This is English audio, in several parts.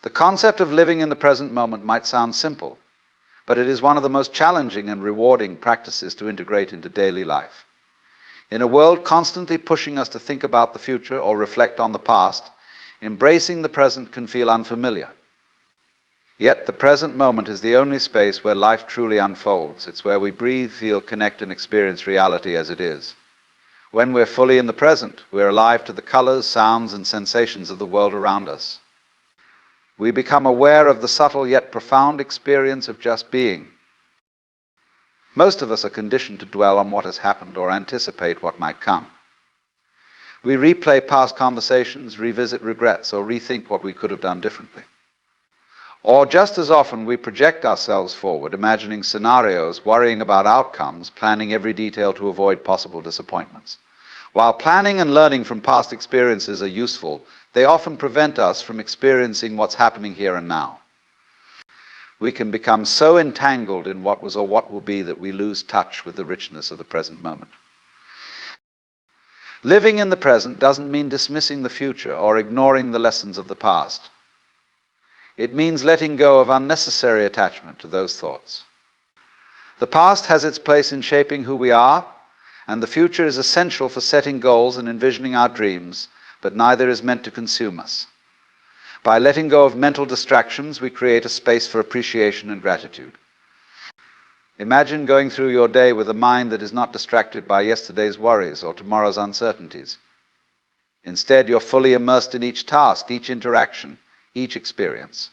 The concept of living in the present moment might sound simple, but it is one of the most challenging and rewarding practices to integrate into daily life. In a world constantly pushing us to think about the future or reflect on the past, embracing the present can feel unfamiliar. Yet the present moment is the only space where life truly unfolds. It's where we breathe, feel, connect, and experience reality as it is. When we're fully in the present, we're alive to the colors, sounds, and sensations of the world around us. We become aware of the subtle yet profound experience of just being. Most of us are conditioned to dwell on what has happened or anticipate what might come. We replay past conversations, revisit regrets, or rethink what we could have done differently. Or just as often, we project ourselves forward, imagining scenarios, worrying about outcomes, planning every detail to avoid possible disappointments. While planning and learning from past experiences are useful, they often prevent us from experiencing what's happening here and now. We can become so entangled in what was or what will be that we lose touch with the richness of the present moment. Living in the present doesn't mean dismissing the future or ignoring the lessons of the past. It means letting go of unnecessary attachment to those thoughts. The past has its place in shaping who we are, and the future is essential for setting goals and envisioning our dreams, but neither is meant to consume us. By letting go of mental distractions, we create a space for appreciation and gratitude. Imagine going through your day with a mind that is not distracted by yesterday's worries or tomorrow's uncertainties. Instead, you're fully immersed in each task, each interaction, each experience.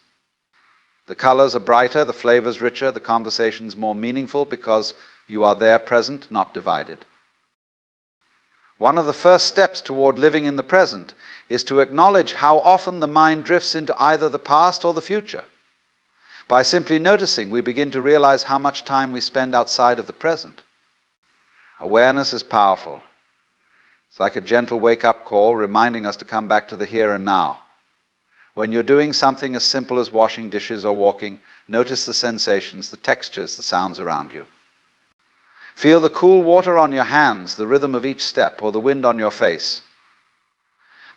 The colors are brighter, the flavors richer, the conversations more meaningful because you are there present, not divided. One of the first steps toward living in the present is to acknowledge how often the mind drifts into either the past or the future. By simply noticing, we begin to realize how much time we spend outside of the present. Awareness is powerful. It's like a gentle wake-up call reminding us to come back to the here and now. When you're doing something as simple as washing dishes or walking, notice the sensations, the textures, the sounds around you. Feel the cool water on your hands, the rhythm of each step, or the wind on your face.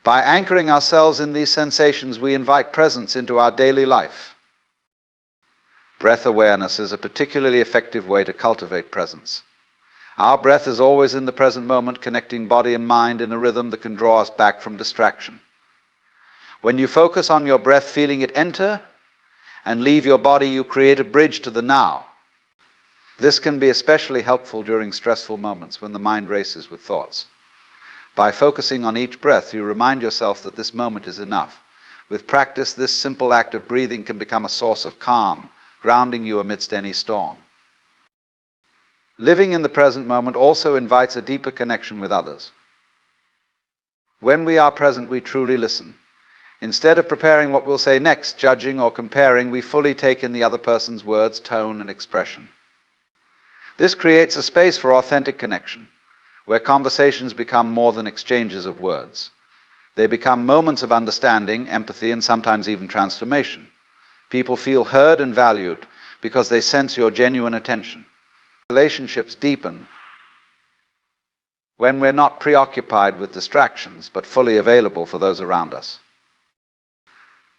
By anchoring ourselves in these sensations, we invite presence into our daily life. Breath awareness is a particularly effective way to cultivate presence. Our breath is always in the present moment, connecting body and mind in a rhythm that can draw us back from distraction. When you focus on your breath, feeling it enter and leave your body, you create a bridge to the now. This can be especially helpful during stressful moments when the mind races with thoughts. By focusing on each breath, you remind yourself that this moment is enough. With practice, this simple act of breathing can become a source of calm, grounding you amidst any storm. Living in the present moment also invites a deeper connection with others. When we are present, we truly listen. Instead of preparing what we'll say next, judging or comparing, we fully take in the other person's words, tone, and expression. This creates a space for authentic connection, where conversations become more than exchanges of words. They become moments of understanding, empathy, and sometimes even transformation. People feel heard and valued because they sense your genuine attention. Relationships deepen when we're not preoccupied with distractions, but fully available for those around us.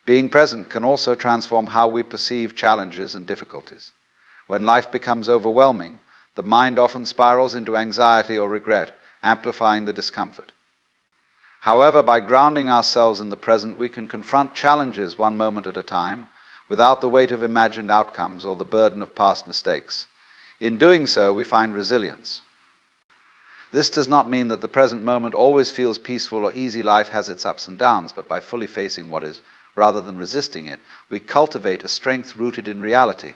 Being present can also transform how we perceive challenges and difficulties. When life becomes overwhelming, the mind often spirals into anxiety or regret, amplifying the discomfort. However, by grounding ourselves in the present, we can confront challenges one moment at a time, without the weight of imagined outcomes or the burden of past mistakes. In doing so, we find resilience. This does not mean that the present moment always feels peaceful or easy. Life has its ups and downs, but by fully facing what is, rather than resisting it, we cultivate a strength rooted in reality,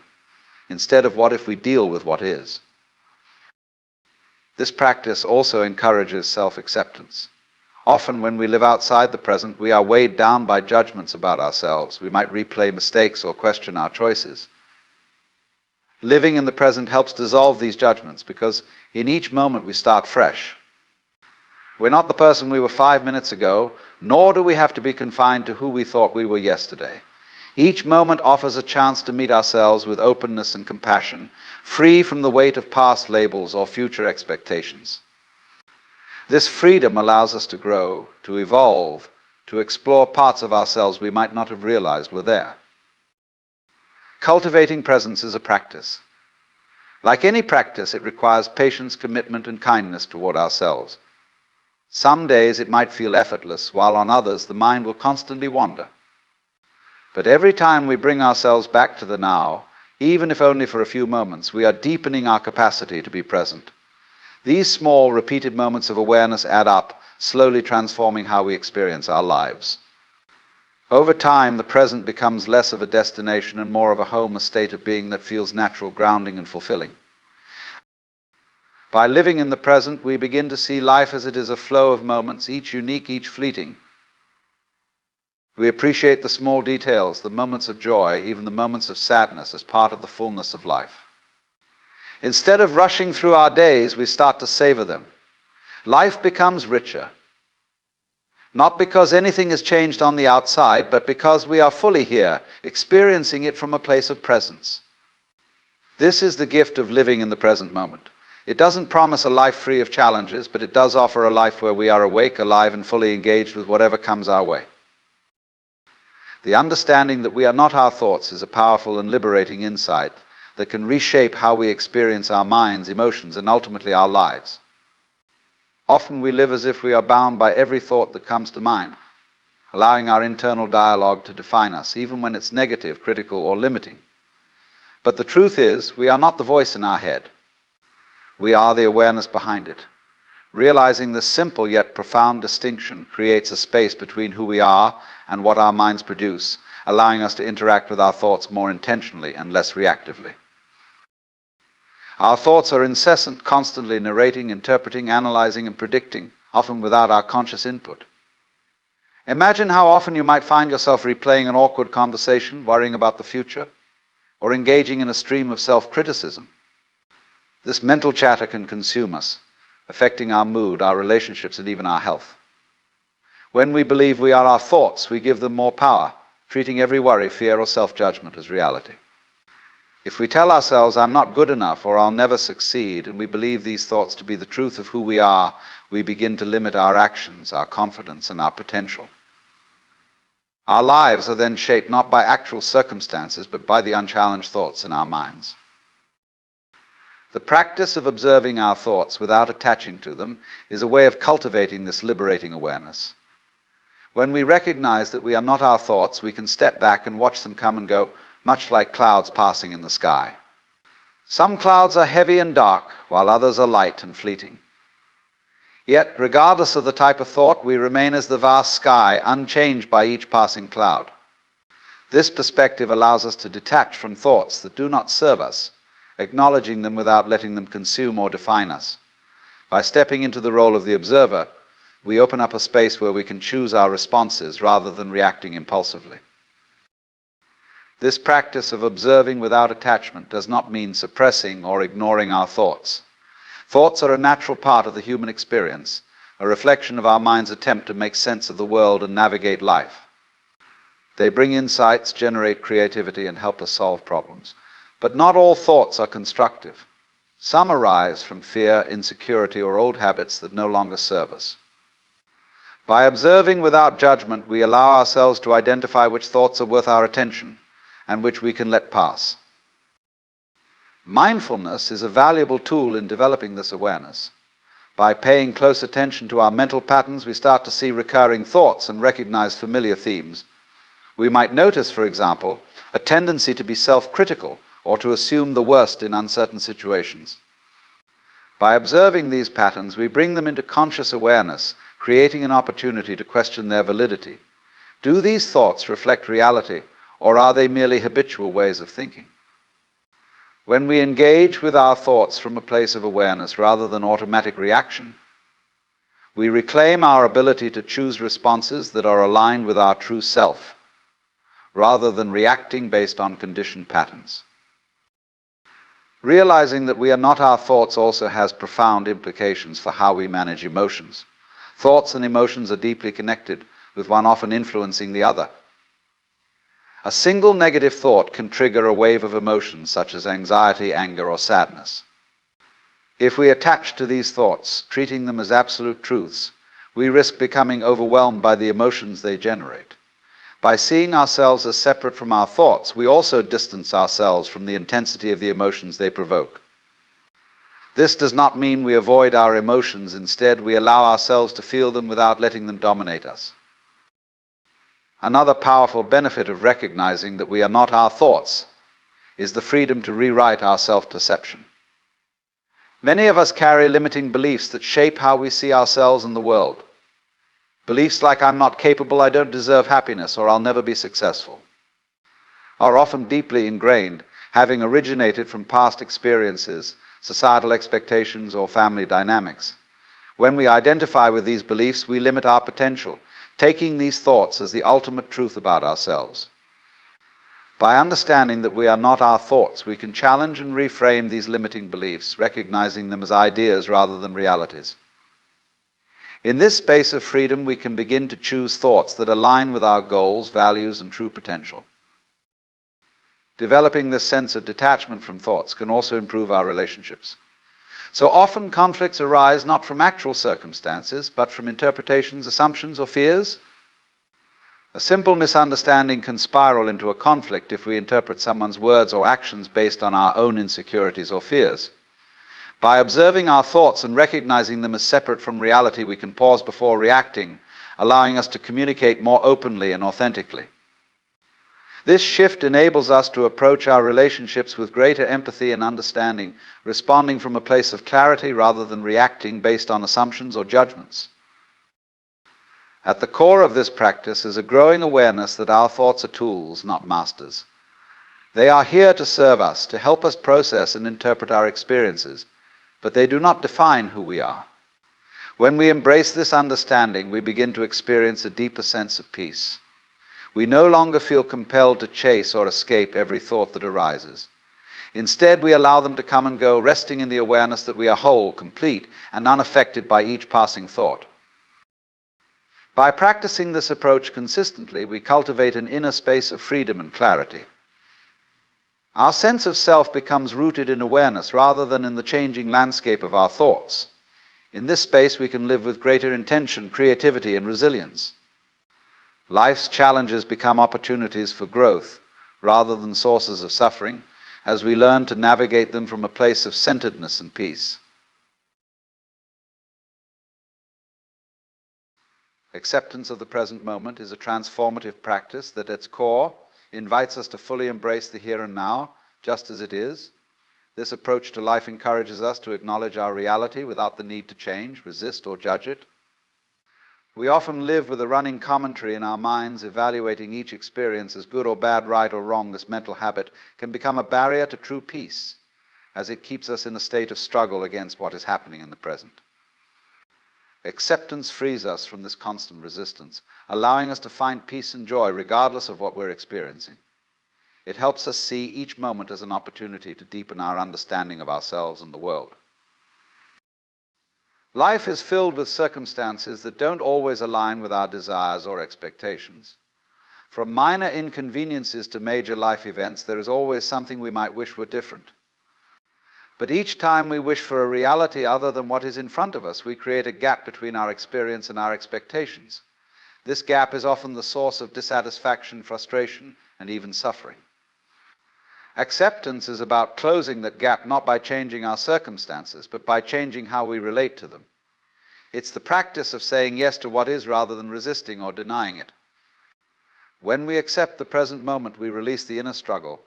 instead of what if we deal with what is. This practice also encourages self-acceptance. Often when we live outside the present, we are weighed down by judgments about ourselves. We might replay mistakes or question our choices. Living in the present helps dissolve these judgments because in each moment we start fresh. We're not the person we were 5 minutes ago, nor do we have to be confined to who we thought we were yesterday. Each moment offers a chance to meet ourselves with openness and compassion, free from the weight of past labels or future expectations. This freedom allows us to grow, to evolve, to explore parts of ourselves we might not have realized were there. Cultivating presence is a practice. Like any practice, it requires patience, commitment, and kindness toward ourselves. Some days it might feel effortless, while on others the mind will constantly wander. But every time we bring ourselves back to the now, even if only for a few moments, we are deepening our capacity to be present. These small, repeated moments of awareness add up, slowly transforming how we experience our lives. Over time, the present becomes less of a destination and more of a home, a state of being that feels natural, grounding, and fulfilling. By living in the present, we begin to see life as it is a flow of moments, each unique, each fleeting. We appreciate the small details, the moments of joy, even the moments of sadness, as part of the fullness of life. Instead of rushing through our days, we start to savor them. Life becomes richer. Not because anything has changed on the outside, but because we are fully here, experiencing it from a place of presence. This is the gift of living in the present moment. It doesn't promise a life free of challenges, but it does offer a life where we are awake, alive, and fully engaged with whatever comes our way. The understanding that we are not our thoughts is a powerful and liberating insight that can reshape how we experience our minds, emotions, and ultimately our lives. Often we live as if we are bound by every thought that comes to mind, allowing our internal dialogue to define us, even when it's negative, critical, or limiting. But the truth is, we are not the voice in our head. We are the awareness behind it. Realizing this simple yet profound distinction creates a space between who we are and what our minds produce, allowing us to interact with our thoughts more intentionally and less reactively. Our thoughts are incessant, constantly narrating, interpreting, analyzing, and predicting, often without our conscious input. Imagine how often you might find yourself replaying an awkward conversation, worrying about the future, or engaging in a stream of self-criticism. This mental chatter can consume us, affecting our mood, our relationships, and even our health. When we believe we are our thoughts, we give them more power, treating every worry, fear, or self-judgment as reality. If we tell ourselves, "I'm not good enough," or "I'll never succeed," and we believe these thoughts to be the truth of who we are, we begin to limit our actions, our confidence, and our potential. Our lives are then shaped not by actual circumstances, but by the unchallenged thoughts in our minds. The practice of observing our thoughts without attaching to them is a way of cultivating this liberating awareness. When we recognize that we are not our thoughts, we can step back and watch them come and go, much like clouds passing in the sky. Some clouds are heavy and dark, while others are light and fleeting. Yet, regardless of the type of thought, we remain as the vast sky, unchanged by each passing cloud. This perspective allows us to detach from thoughts that do not serve us, acknowledging them without letting them consume or define us. By stepping into the role of the observer, we open up a space where we can choose our responses rather than reacting impulsively. This practice of observing without attachment does not mean suppressing or ignoring our thoughts. Thoughts are a natural part of the human experience, a reflection of our mind's attempt to make sense of the world and navigate life. They bring insights, generate creativity, and help us solve problems. But not all thoughts are constructive. Some arise from fear, insecurity, or old habits that no longer serve us. By observing without judgment, we allow ourselves to identify which thoughts are worth our attention and which we can let pass. Mindfulness is a valuable tool in developing this awareness. By paying close attention to our mental patterns, we start to see recurring thoughts and recognize familiar themes. We might notice, for example, a tendency to be self-critical or to assume the worst in uncertain situations. By observing these patterns, we bring them into conscious awareness, creating an opportunity to question their validity. Do these thoughts reflect reality, or are they merely habitual ways of thinking? When we engage with our thoughts from a place of awareness rather than automatic reaction, we reclaim our ability to choose responses that are aligned with our true self, rather than reacting based on conditioned patterns. Realizing that we are not our thoughts also has profound implications for how we manage emotions. Thoughts and emotions are deeply connected, with one often influencing the other. A single negative thought can trigger a wave of emotions such as anxiety, anger, or sadness. If we attach to these thoughts, treating them as absolute truths, we risk becoming overwhelmed by the emotions they generate. By seeing ourselves as separate from our thoughts, we also distance ourselves from the intensity of the emotions they provoke. This does not mean we avoid our emotions. Instead, we allow ourselves to feel them without letting them dominate us. Another powerful benefit of recognizing that we are not our thoughts is the freedom to rewrite our self-perception. Many of us carry limiting beliefs that shape how we see ourselves and the world. Beliefs like "I'm not capable, I don't deserve happiness," or "I'll never be successful," are often deeply ingrained, having originated from past experiences, societal expectations, or family dynamics. When we identify with these beliefs, we limit our potential, taking these thoughts as the ultimate truth about ourselves. By understanding that we are not our thoughts, we can challenge and reframe these limiting beliefs, recognizing them as ideas rather than realities. In this space of freedom, we can begin to choose thoughts that align with our goals, values, and true potential. Developing this sense of detachment from thoughts can also improve our relationships. So often conflicts arise not from actual circumstances, but from interpretations, assumptions, or fears. A simple misunderstanding can spiral into a conflict if we interpret someone's words or actions based on our own insecurities or fears. By observing our thoughts and recognizing them as separate from reality, we can pause before reacting, allowing us to communicate more openly and authentically. This shift enables us to approach our relationships with greater empathy and understanding, responding from a place of clarity rather than reacting based on assumptions or judgments. At the core of this practice is a growing awareness that our thoughts are tools, not masters. They are here to serve us, to help us process and interpret our experiences, but they do not define who we are. When we embrace this understanding, we begin to experience a deeper sense of peace. We no longer feel compelled to chase or escape every thought that arises. Instead, we allow them to come and go, resting in the awareness that we are whole, complete, and unaffected by each passing thought. By practicing this approach consistently, we cultivate an inner space of freedom and clarity. Our sense of self becomes rooted in awareness rather than in the changing landscape of our thoughts. In this space, we can live with greater intention, creativity, and resilience. Life's challenges become opportunities for growth rather than sources of suffering, as we learn to navigate them from a place of centeredness and peace. Acceptance of the present moment is a transformative practice that, at its core, invites us to fully embrace the here and now, just as it is. This approach to life encourages us to acknowledge our reality without the need to change, resist, or judge it. We often live with a running commentary in our minds, evaluating each experience as good or bad, right or wrong. This mental habit can become a barrier to true peace, as it keeps us in a state of struggle against what is happening in the present. Acceptance frees us from this constant resistance, allowing us to find peace and joy regardless of what we're experiencing. It helps us see each moment as an opportunity to deepen our understanding of ourselves and the world. Life is filled with circumstances that don't always align with our desires or expectations. From minor inconveniences to major life events, there is always something we might wish were different. But each time we wish for a reality other than what is in front of us, we create a gap between our experience and our expectations. This gap is often the source of dissatisfaction, frustration, and even suffering. Acceptance is about closing that gap not by changing our circumstances, but by changing how we relate to them. It's the practice of saying yes to what is rather than resisting or denying it. When we accept the present moment, we release the inner struggle,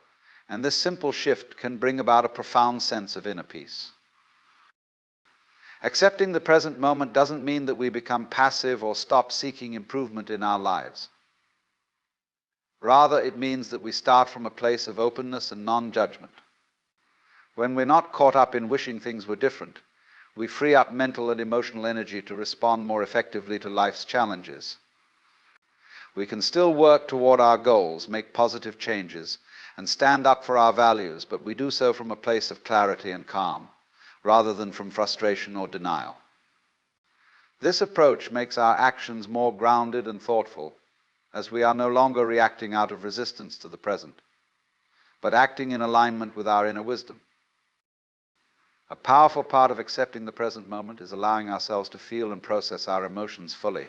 and this simple shift can bring about a profound sense of inner peace. Accepting the present moment doesn't mean that we become passive or stop seeking improvement in our lives. Rather, it means that we start from a place of openness and non-judgment. When we're not caught up in wishing things were different, we free up mental and emotional energy to respond more effectively to life's challenges. We can still work toward our goals, make positive changes, and stand up for our values, but we do so from a place of clarity and calm, rather than from frustration or denial. This approach makes our actions more grounded and thoughtful, as we are no longer reacting out of resistance to the present, but acting in alignment with our inner wisdom. A powerful part of accepting the present moment is allowing ourselves to feel and process our emotions fully.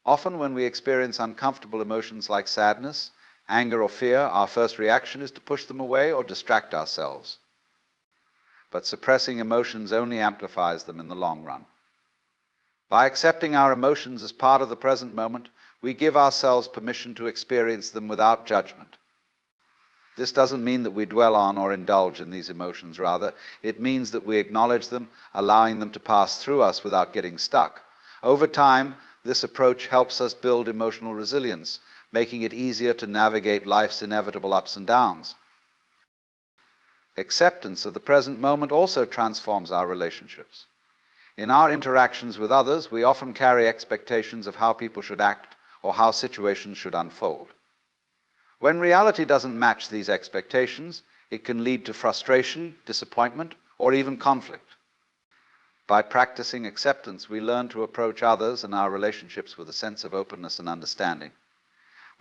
Often when we experience uncomfortable emotions like sadness, anger, or fear, our first reaction is to push them away or distract ourselves. But suppressing emotions only amplifies them in the long run. By accepting our emotions as part of the present moment, we give ourselves permission to experience them without judgment. This doesn't mean that we dwell on or indulge in these emotions. Rather, it means that we acknowledge them, allowing them to pass through us without getting stuck. Over time, this approach helps us build emotional resilience, making it easier to navigate life's inevitable ups and downs. Acceptance of the present moment also transforms our relationships. In our interactions with others, we often carry expectations of how people should act or how situations should unfold. When reality doesn't match these expectations, it can lead to frustration, disappointment, or even conflict. By practicing acceptance, we learn to approach others and our relationships with a sense of openness and understanding.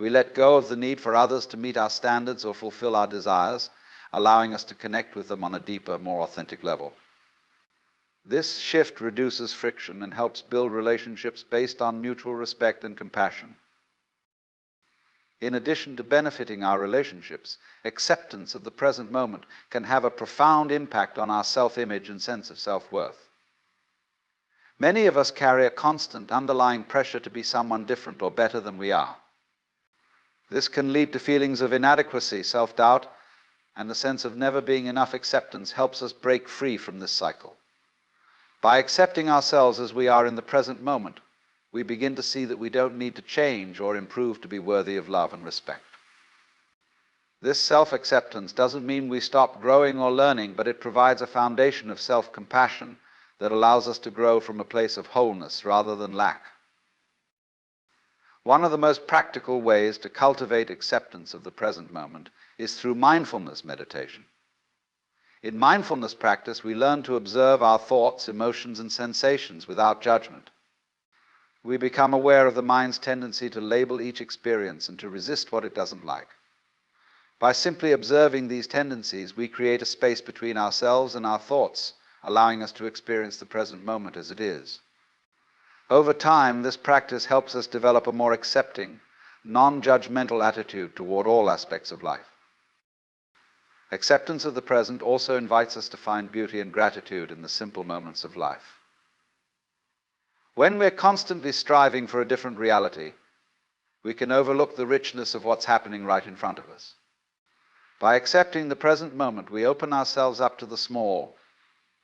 We let go of the need for others to meet our standards or fulfill our desires, allowing us to connect with them on a deeper, more authentic level. This shift reduces friction and helps build relationships based on mutual respect and compassion. In addition to benefiting our relationships, acceptance of the present moment can have a profound impact on our self-image and sense of self-worth. Many of us carry a constant underlying pressure to be someone different or better than we are. This can lead to feelings of inadequacy, self-doubt, and a sense of never being enough. Acceptance helps us break free from this cycle. By accepting ourselves as we are in the present moment, we begin to see that we don't need to change or improve to be worthy of love and respect. This self-acceptance doesn't mean we stop growing or learning, but it provides a foundation of self-compassion that allows us to grow from a place of wholeness rather than lack. One of the most practical ways to cultivate acceptance of the present moment is through mindfulness meditation. In mindfulness practice, we learn to observe our thoughts, emotions, and sensations without judgment. We become aware of the mind's tendency to label each experience and to resist what it doesn't like. By simply observing these tendencies, we create a space between ourselves and our thoughts, allowing us to experience the present moment as it is. Over time, this practice helps us develop a more accepting, non-judgmental attitude toward all aspects of life. Acceptance of the present also invites us to find beauty and gratitude in the simple moments of life. When we're constantly striving for a different reality, we can overlook the richness of what's happening right in front of us. By accepting the present moment, we open ourselves up to the small,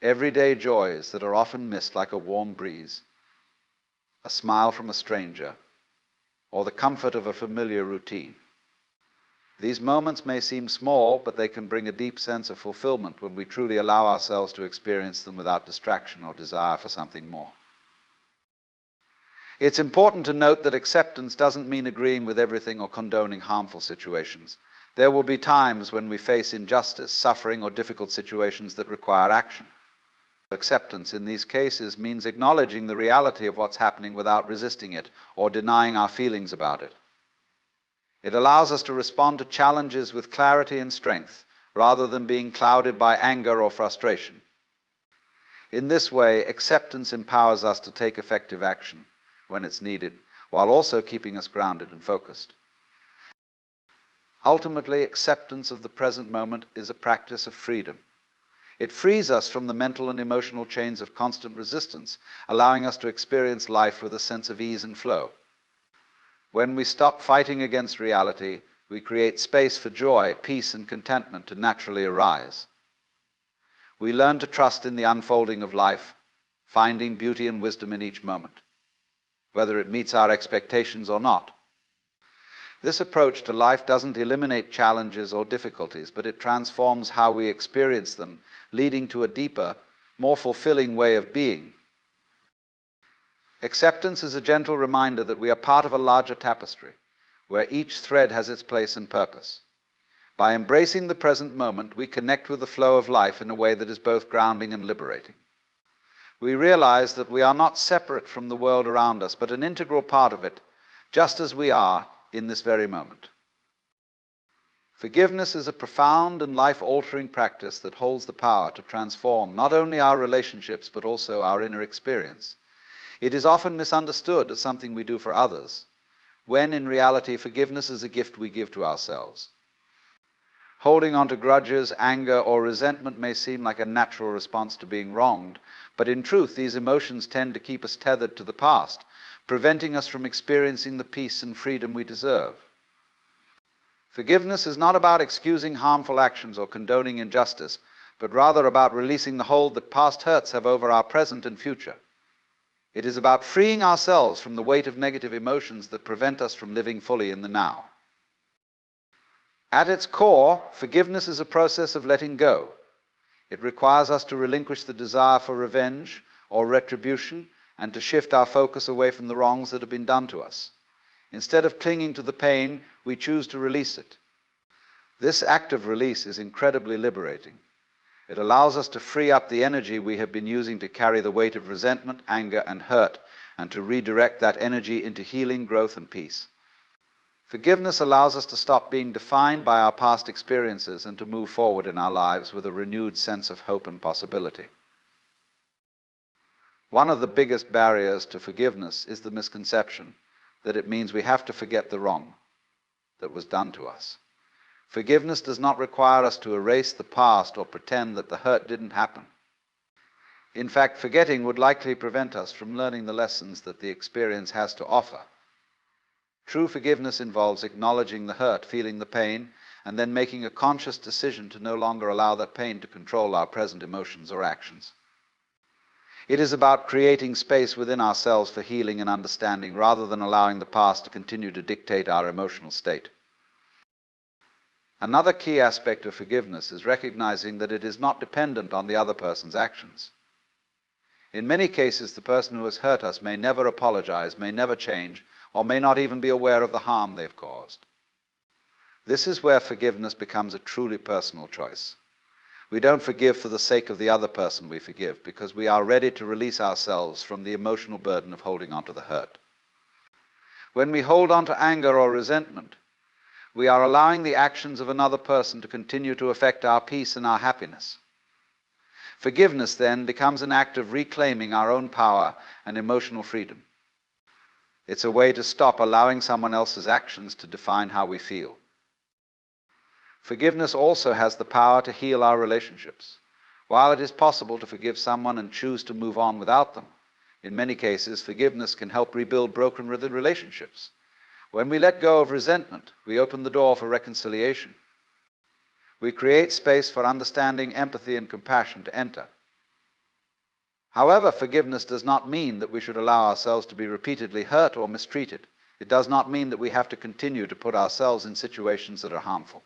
everyday joys that are often missed, like a warm breeze, a smile from a stranger, or the comfort of a familiar routine. These moments may seem small, but they can bring a deep sense of fulfillment when we truly allow ourselves to experience them without distraction or desire for something more. It's important to note that acceptance doesn't mean agreeing with everything or condoning harmful situations. There will be times when we face injustice, suffering, or difficult situations that require action. Acceptance in these cases means acknowledging the reality of what's happening without resisting it or denying our feelings about it. It allows us to respond to challenges with clarity and strength, rather than being clouded by anger or frustration. In this way, acceptance empowers us to take effective action when it's needed, while also keeping us grounded and focused. Ultimately, acceptance of the present moment is a practice of freedom. It frees us from the mental and emotional chains of constant resistance, allowing us to experience life with a sense of ease and flow. When we stop fighting against reality, we create space for joy, peace, and contentment to naturally arise. We learn to trust in the unfolding of life, finding beauty and wisdom in each moment, whether it meets our expectations or not. This approach to life doesn't eliminate challenges or difficulties, but it transforms how we experience them, leading to a deeper, more fulfilling way of being. Acceptance is a gentle reminder that we are part of a larger tapestry, where each thread has its place and purpose. By embracing the present moment, we connect with the flow of life in a way that is both grounding and liberating. We realize that we are not separate from the world around us, but an integral part of it, just as we are in this very moment. Forgiveness is a profound and life-altering practice that holds the power to transform not only our relationships but also our inner experience. It is often misunderstood as something we do for others, when in reality forgiveness is a gift we give to ourselves. Holding on to grudges, anger, or resentment may seem like a natural response to being wronged, but in truth these emotions tend to keep us tethered to the past, preventing us from experiencing the peace and freedom we deserve. Forgiveness is not about excusing harmful actions or condoning injustice, but rather about releasing the hold that past hurts have over our present and future. It is about freeing ourselves from the weight of negative emotions that prevent us from living fully in the now. At its core, forgiveness is a process of letting go. It requires us to relinquish the desire for revenge or retribution and to shift our focus away from the wrongs that have been done to us. Instead of clinging to the pain, we choose to release it. This act of release is incredibly liberating. It allows us to free up the energy we have been using to carry the weight of resentment, anger, and hurt, and to redirect that energy into healing, growth, and peace. Forgiveness allows us to stop being defined by our past experiences and to move forward in our lives with a renewed sense of hope and possibility. One of the biggest barriers to forgiveness is the misconception that it means we have to forget the wrong that was done to us. Forgiveness does not require us to erase the past or pretend that the hurt didn't happen. In fact, forgetting would likely prevent us from learning the lessons that the experience has to offer. True forgiveness involves acknowledging the hurt, feeling the pain, and then making a conscious decision to no longer allow that pain to control our present emotions or actions. It is about creating space within ourselves for healing and understanding rather than allowing the past to continue to dictate our emotional state. Another key aspect of forgiveness is recognizing that it is not dependent on the other person's actions. In many cases, the person who has hurt us may never apologize, may never change, or may not even be aware of the harm they've caused. This is where forgiveness becomes a truly personal choice. We don't forgive for the sake of the other person we forgive, because we are ready to release ourselves from the emotional burden of holding on to the hurt. When we hold on to anger or resentment, we are allowing the actions of another person to continue to affect our peace and our happiness. Forgiveness then becomes an act of reclaiming our own power and emotional freedom. It's a way to stop allowing someone else's actions to define how we feel. Forgiveness also has the power to heal our relationships. While it is possible to forgive someone and choose to move on without them, in many cases, forgiveness can help rebuild broken relationships. When we let go of resentment, we open the door for reconciliation. We create space for understanding, empathy, and compassion to enter. However, forgiveness does not mean that we should allow ourselves to be repeatedly hurt or mistreated. It does not mean that we have to continue to put ourselves in situations that are harmful.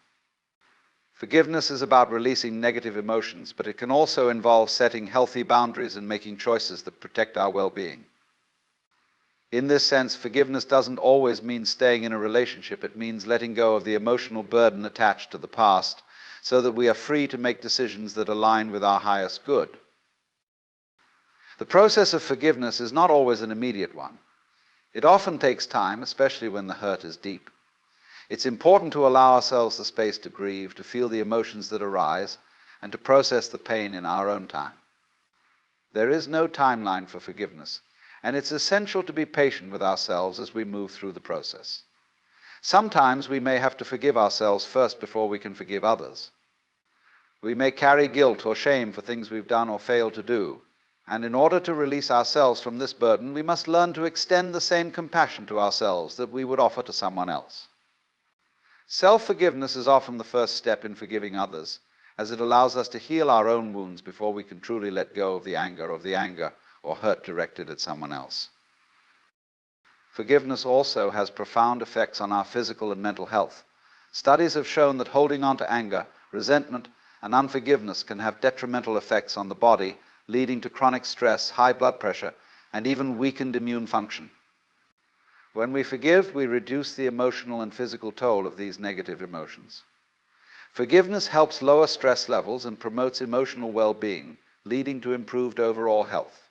Forgiveness is about releasing negative emotions, but it can also involve setting healthy boundaries and making choices that protect our well-being. In this sense, forgiveness doesn't always mean staying in a relationship. It means letting go of the emotional burden attached to the past so that we are free to make decisions that align with our highest good. The process of forgiveness is not always an immediate one. It often takes time, especially when the hurt is deep. It's important to allow ourselves the space to grieve, to feel the emotions that arise, and to process the pain in our own time. There is no timeline for forgiveness, and it's essential to be patient with ourselves as we move through the process. Sometimes we may have to forgive ourselves first before we can forgive others. We may carry guilt or shame for things we've done or failed to do, and in order to release ourselves from this burden, we must learn to extend the same compassion to ourselves that we would offer to someone else. Self-forgiveness is often the first step in forgiving others, as it allows us to heal our own wounds before we can truly let go of the anger or hurt directed at someone else. Forgiveness also has profound effects on our physical and mental health. Studies have shown that holding on to anger, resentment, and unforgiveness can have detrimental effects on the body, leading to chronic stress, high blood pressure, and even weakened immune function. When we forgive, we reduce the emotional and physical toll of these negative emotions. Forgiveness helps lower stress levels and promotes emotional well-being, leading to improved overall health.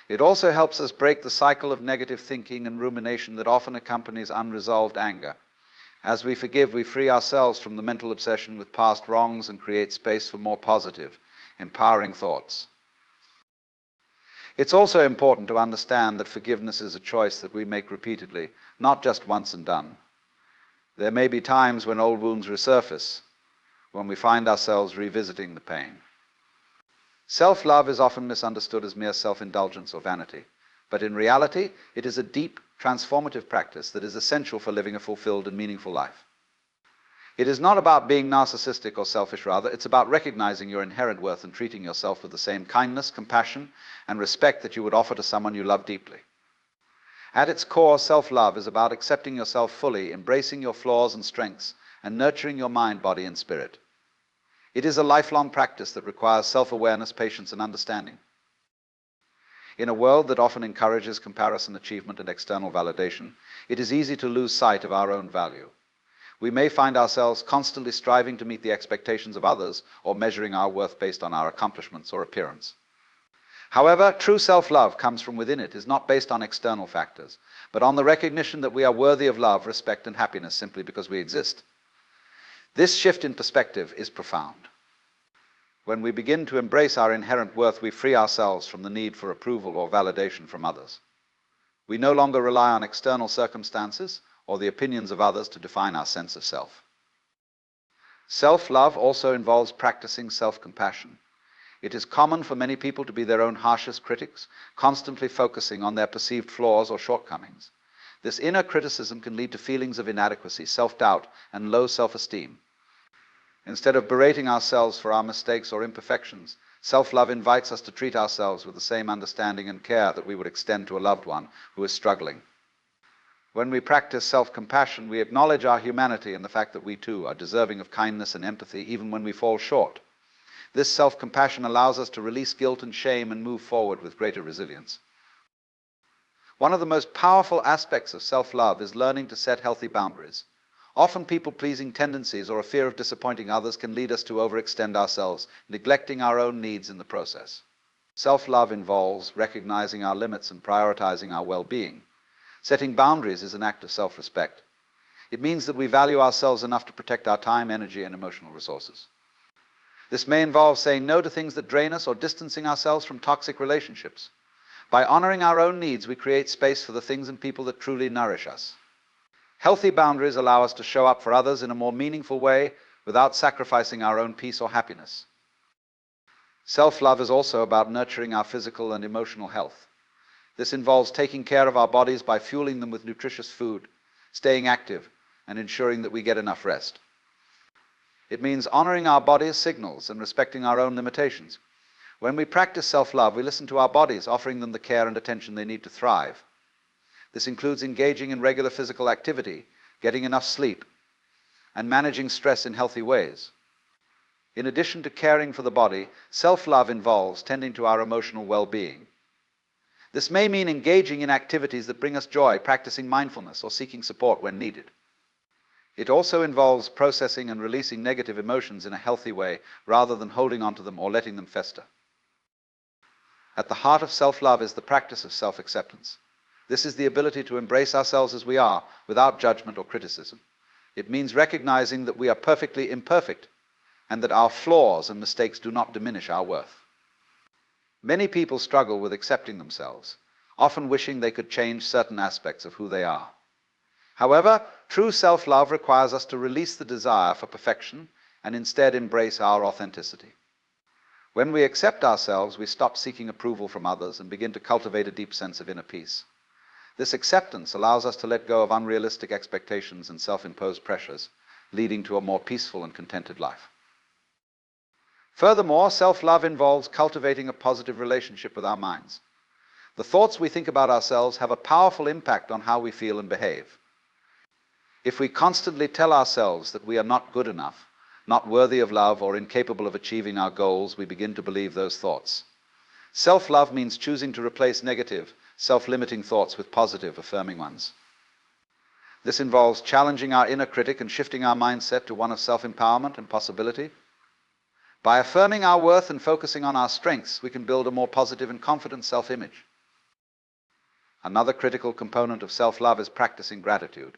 It also helps us break the cycle of negative thinking and rumination that often accompanies unresolved anger, As we forgive, we free ourselves from the mental obsession with past wrongs and create space for more positive, empowering thoughts. It's also important to understand that forgiveness is a choice that we make repeatedly, not just once and done. There may be times when old wounds resurface, when we find ourselves revisiting the pain. Self-love is often misunderstood as mere self-indulgence or vanity, but in reality, it is a deep, transformative practice that is essential for living a fulfilled and meaningful life. It is not about being narcissistic or selfish, rather, it's about recognizing your inherent worth and treating yourself with the same kindness, compassion, and respect that you would offer to someone you love deeply. At its core, self-love is about accepting yourself fully, embracing your flaws and strengths, and nurturing your mind, body, and spirit. It is a lifelong practice that requires self-awareness, patience, and understanding. In a world that often encourages comparison, achievement, and external validation, it is easy to lose sight of our own value. We may find ourselves constantly striving to meet the expectations of others or measuring our worth based on our accomplishments or appearance. However, true self-love comes from within. It is not based on external factors, but on the recognition that we are worthy of love, respect, and happiness simply because we exist. This shift in perspective is profound. When we begin to embrace our inherent worth, we free ourselves from the need for approval or validation from others. We no longer rely on external circumstances or the opinions of others to define our sense of self. Self-love also involves practicing self-compassion. It is common for many people to be their own harshest critics, constantly focusing on their perceived flaws or shortcomings. This inner criticism can lead to feelings of inadequacy, self-doubt, and low self-esteem. Instead of berating ourselves for our mistakes or imperfections, self-love invites us to treat ourselves with the same understanding and care that we would extend to a loved one who is struggling. When we practice self-compassion, we acknowledge our humanity and the fact that we too are deserving of kindness and empathy even when we fall short. This self-compassion allows us to release guilt and shame and move forward with greater resilience. One of the most powerful aspects of self-love is learning to set healthy boundaries. Often people-pleasing tendencies or a fear of disappointing others can lead us to overextend ourselves, neglecting our own needs in the process. Self-love involves recognizing our limits and prioritizing our well-being. Setting boundaries is an act of self-respect. It means that we value ourselves enough to protect our time, energy, and emotional resources. This may involve saying no to things that drain us or distancing ourselves from toxic relationships. By honoring our own needs, we create space for the things and people that truly nourish us. Healthy boundaries allow us to show up for others in a more meaningful way without sacrificing our own peace or happiness. Self-love is also about nurturing our physical and emotional health. This involves taking care of our bodies by fueling them with nutritious food, staying active, and ensuring that we get enough rest. It means honoring our body's signals and respecting our own limitations. When we practice self-love, we listen to our bodies, offering them the care and attention they need to thrive. This includes engaging in regular physical activity, getting enough sleep, and managing stress in healthy ways. In addition to caring for the body, self-love involves tending to our emotional well-being. This may mean engaging in activities that bring us joy, practicing mindfulness, or seeking support when needed. It also involves processing and releasing negative emotions in a healthy way, rather than holding onto them or letting them fester. At the heart of self-love is the practice of self-acceptance. This is the ability to embrace ourselves as we are, without judgment or criticism. It means recognizing that we are perfectly imperfect, and that our flaws and mistakes do not diminish our worth. Many people struggle with accepting themselves, often wishing they could change certain aspects of who they are. However, true self-love requires us to release the desire for perfection and instead embrace our authenticity. When we accept ourselves, we stop seeking approval from others and begin to cultivate a deep sense of inner peace. This acceptance allows us to let go of unrealistic expectations and self-imposed pressures, leading to a more peaceful and contented life. Furthermore, self-love involves cultivating a positive relationship with our minds. The thoughts we think about ourselves have a powerful impact on how we feel and behave. If we constantly tell ourselves that we are not good enough, not worthy of love, or incapable of achieving our goals, we begin to believe those thoughts. Self-love means choosing to replace negative, self-limiting thoughts with positive, affirming ones. This involves challenging our inner critic and shifting our mindset to one of self-empowerment and possibility. By affirming our worth and focusing on our strengths, we can build a more positive and confident self-image. Another critical component of self-love is practicing gratitude.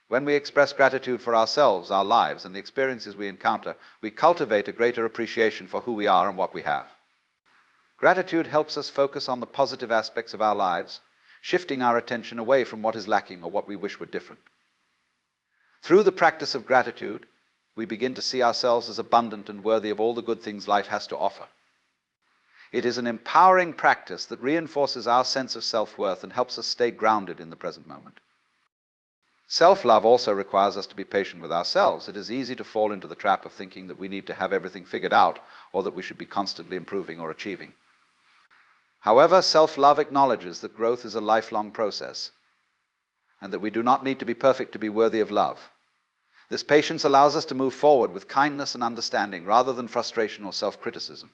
When we express gratitude for ourselves, our lives, and the experiences we encounter, we cultivate a greater appreciation for who we are and what we have. Gratitude helps us focus on the positive aspects of our lives, shifting our attention away from what is lacking or what we wish were different. Through the practice of gratitude, we begin to see ourselves as abundant and worthy of all the good things life has to offer. It is an empowering practice that reinforces our sense of self-worth and helps us stay grounded in the present moment. Self-love also requires us to be patient with ourselves. It is easy to fall into the trap of thinking that we need to have everything figured out or that we should be constantly improving or achieving. However, self-love acknowledges that growth is a lifelong process and that we do not need to be perfect to be worthy of love. This patience allows us to move forward with kindness and understanding rather than frustration or self-criticism.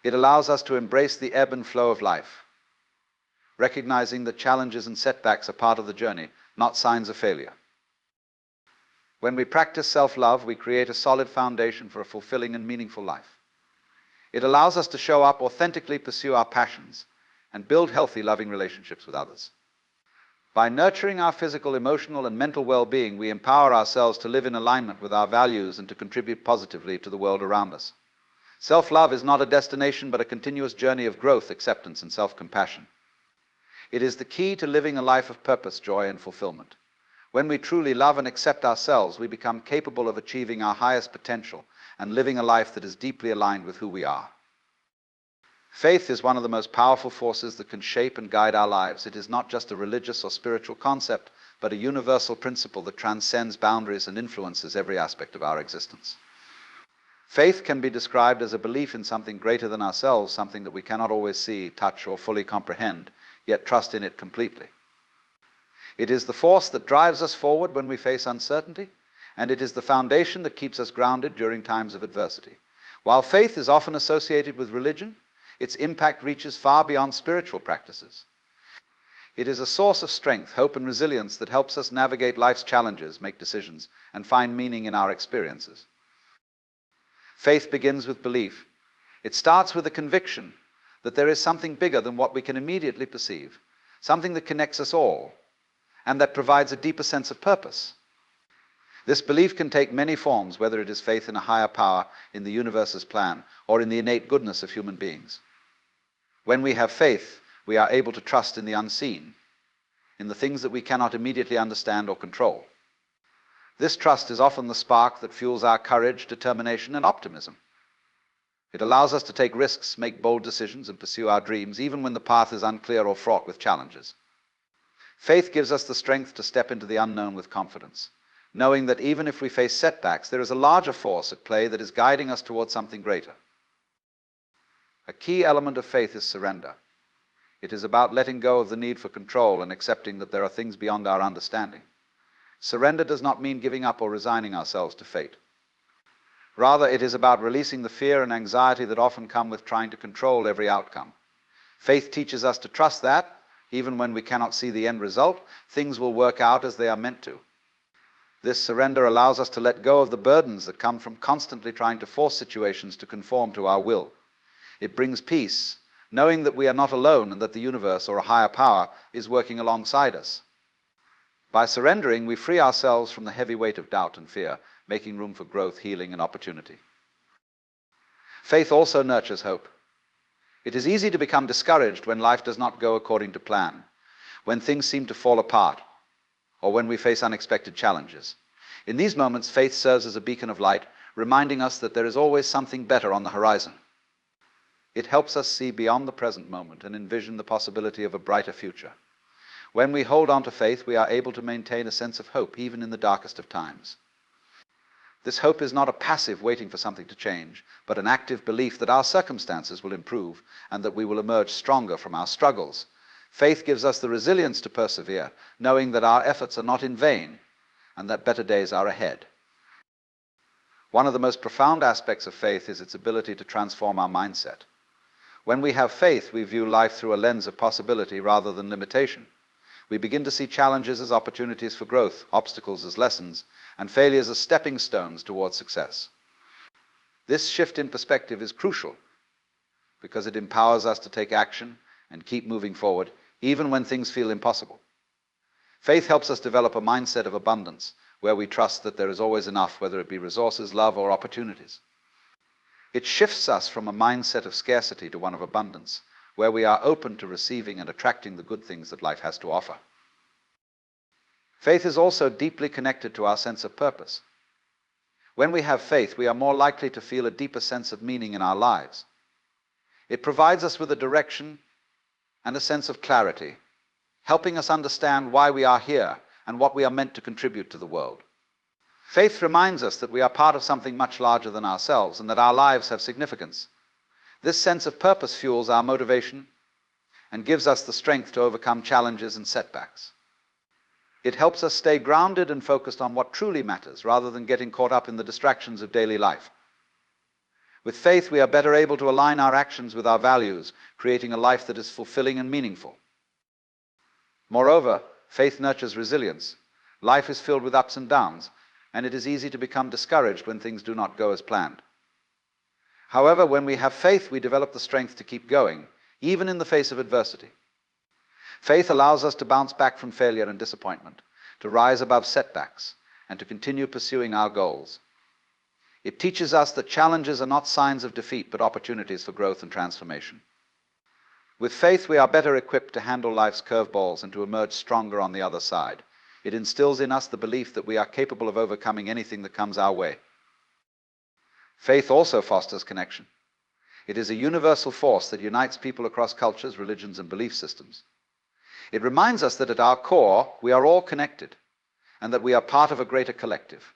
It allows us to embrace the ebb and flow of life, recognizing that challenges and setbacks are part of the journey, not signs of failure. When we practice self-love, we create a solid foundation for a fulfilling and meaningful life. It allows us to show up, authentically pursue our passions, and build healthy, loving relationships with others. By nurturing our physical, emotional, and mental well-being, we empower ourselves to live in alignment with our values and to contribute positively to the world around us. Self-love is not a destination, but a continuous journey of growth, acceptance, and self-compassion. It is the key to living a life of purpose, joy, and fulfillment. When we truly love and accept ourselves, we become capable of achieving our highest potential and living a life that is deeply aligned with who we are. Faith is one of the most powerful forces that can shape and guide our lives. It is not just a religious or spiritual concept, but a universal principle that transcends boundaries and influences every aspect of our existence. Faith can be described as a belief in something greater than ourselves, something that we cannot always see, touch, or fully comprehend, yet trust in it completely. It is the force that drives us forward when we face uncertainty, and it is the foundation that keeps us grounded during times of adversity. While faith is often associated with religion, its impact reaches far beyond spiritual practices. It is a source of strength, hope, and resilience that helps us navigate life's challenges, make decisions, and find meaning in our experiences. Faith begins with belief. It starts with a conviction that there is something bigger than what we can immediately perceive, something that connects us all, and that provides a deeper sense of purpose. This belief can take many forms, whether it is faith in a higher power, in the universe's plan, or in the innate goodness of human beings. When we have faith, we are able to trust in the unseen, in the things that we cannot immediately understand or control. This trust is often the spark that fuels our courage, determination, and optimism. It allows us to take risks, make bold decisions, and pursue our dreams, even when the path is unclear or fraught with challenges. Faith gives us the strength to step into the unknown with confidence, knowing that even if we face setbacks, there is a larger force at play that is guiding us towards something greater. A key element of faith is surrender. It is about letting go of the need for control and accepting that there are things beyond our understanding. Surrender does not mean giving up or resigning ourselves to fate. Rather, it is about releasing the fear and anxiety that often come with trying to control every outcome. Faith teaches us to trust that, even when we cannot see the end result, things will work out as they are meant to. This surrender allows us to let go of the burdens that come from constantly trying to force situations to conform to our will. It brings peace, knowing that we are not alone and that the universe or a higher power is working alongside us. By surrendering, we free ourselves from the heavy weight of doubt and fear, making room for growth, healing, and opportunity. Faith also nurtures hope. It is easy to become discouraged when life does not go according to plan, when things seem to fall apart, or when we face unexpected challenges. In these moments, faith serves as a beacon of light, reminding us that there is always something better on the horizon. It helps us see beyond the present moment and envision the possibility of a brighter future. When we hold on to faith, we are able to maintain a sense of hope even in the darkest of times. This hope is not a passive waiting for something to change, but an active belief that our circumstances will improve and that we will emerge stronger from our struggles. Faith gives us the resilience to persevere, knowing that our efforts are not in vain and that better days are ahead. One of the most profound aspects of faith is its ability to transform our mindset. When we have faith, we view life through a lens of possibility rather than limitation. We begin to see challenges as opportunities for growth, obstacles as lessons, and failures as stepping stones towards success. This shift in perspective is crucial because it empowers us to take action and keep moving forward, even when things feel impossible. Faith helps us develop a mindset of abundance, where we trust that there is always enough, whether it be resources, love, or opportunities. It shifts us from a mindset of scarcity to one of abundance, where we are open to receiving and attracting the good things that life has to offer. Faith is also deeply connected to our sense of purpose. When we have faith, we are more likely to feel a deeper sense of meaning in our lives. It provides us with a direction and a sense of clarity, helping us understand why we are here and what we are meant to contribute to the world. Faith reminds us that we are part of something much larger than ourselves and that our lives have significance. This sense of purpose fuels our motivation and gives us the strength to overcome challenges and setbacks. It helps us stay grounded and focused on what truly matters, rather than getting caught up in the distractions of daily life. With faith, we are better able to align our actions with our values, creating a life that is fulfilling and meaningful. Moreover, faith nurtures resilience. Life is filled with ups and downs, and it is easy to become discouraged when things do not go as planned. However, when we have faith, we develop the strength to keep going, even in the face of adversity. Faith allows us to bounce back from failure and disappointment, to rise above setbacks, and to continue pursuing our goals. It teaches us that challenges are not signs of defeat, but opportunities for growth and transformation. With faith, we are better equipped to handle life's curveballs and to emerge stronger on the other side. It instills in us the belief that we are capable of overcoming anything that comes our way. Faith also fosters connection. It is a universal force that unites people across cultures, religions, and belief systems. It reminds us that at our core, we are all connected, and that we are part of a greater collective.